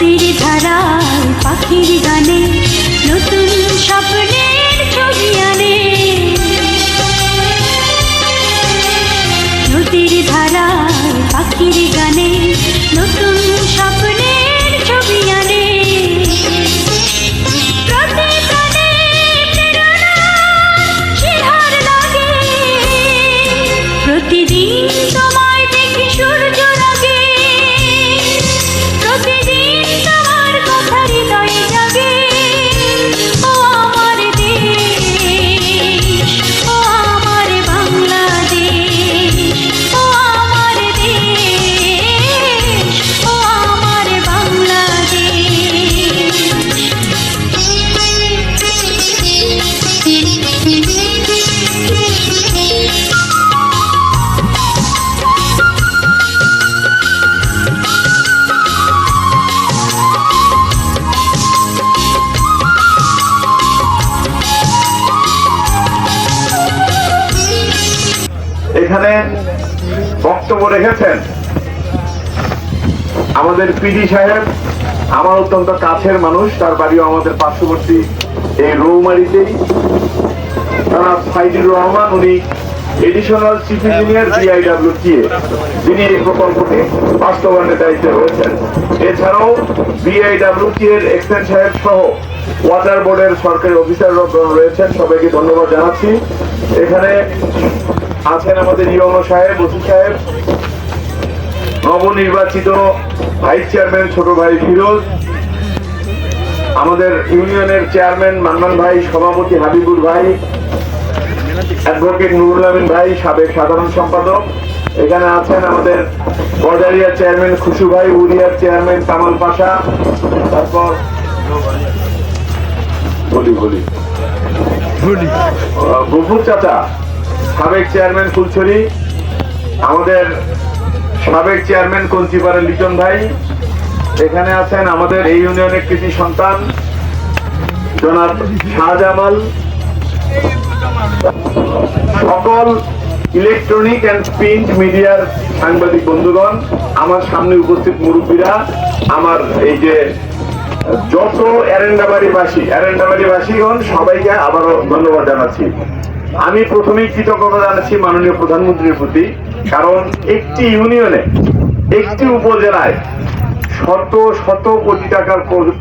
নদীর ধারায় পাখির গানে নতুন স্বপ্নের ছবি আনে। নদীর ধারায় পাখির গানে নতুন স্বপ্নের ছবি আনে। প্রতি প্রাণে প্রেরণা শিহার লাগে, প্রতিদিন তোমায় দেখি সূর্য লাগে, প্রতিদিন তোমার কথা হৃদয়ে জাগে। ও আমার দেশ, ও আমার বাংলাদেশ, ও আমার দেশ, ও আমার বাংলাদেশ। এখানে বক্তব্য রেখেছেন আমাদের পিডি সাহেব, আমার অত্যন্ত কাছের মানুষ, তার বাড়িও আমাদের পার্শ্ববর্তী এই রৌমারিতেই। তারা সাইদুর রহমান, উনি এডিশনাল চিফ ইঞ্জিনিয়ার BIWTA, যিনি এই প্রকল্পটি বাস্তবায়নের দায়িত্বে রয়েছেন। এছাড়াও BIWTA এর এক্সেন সাহেব সহ ওয়াটার বোর্ডের সরকারি অফিসাররা রয়েছেন, সবাইকে ধন্যবাদ জানাচ্ছি। এখানে আছেন আমাদের ইউনো সাহেব, ওসি সাহেব, নবনির্বাচিত ভাইস চেয়ারম্যান ছোট ভাই ফিরোজ, আমাদের ইউনিয়নের চেয়ারম্যান মান্নান ভাই, সভাপতি হাবিবুর ভাই, অ্যাডভোকেট নুরুল আমিন ভাই, সাবেক সাধারণ সম্পাদক। এখানে আছেন আমাদের বজারিয়া চেয়ারম্যান খুশু ভাই, উড়িয়ার চেয়ারম্যান কামাল পাশা, তারপর গফুর চাচা, সাবেক চেয়ারম্যান ফুলছড়ি, আমাদের সাবেক চেয়ারম্যান কঞ্চিপাড়া লিটন ভাই। এখানে আছেন আমাদের এই ইউনিয়নের কৃতি সন্তান জনাব শাহজামাল। সকল ইলেকট্রনিক অ্যান্ড প্রিন্ট মিডিয়ার সাংবাদিক বন্ধুগণ, আমার সামনে উপস্থিত মুরব্বীরা, আমার এই যে যত এরেন্ডাবাড়িবাসীগণ, সবাইকে আবারও ধন্যবাদ জানাচ্ছি। আমি প্রথমেই কৃতজ্ঞতা জানাচ্ছি মাননীয় প্রধানমন্ত্রীর প্রতি, কারণ একটি ইউনিয়নে, একটি উপজেলায় শত শত কোটি টাকার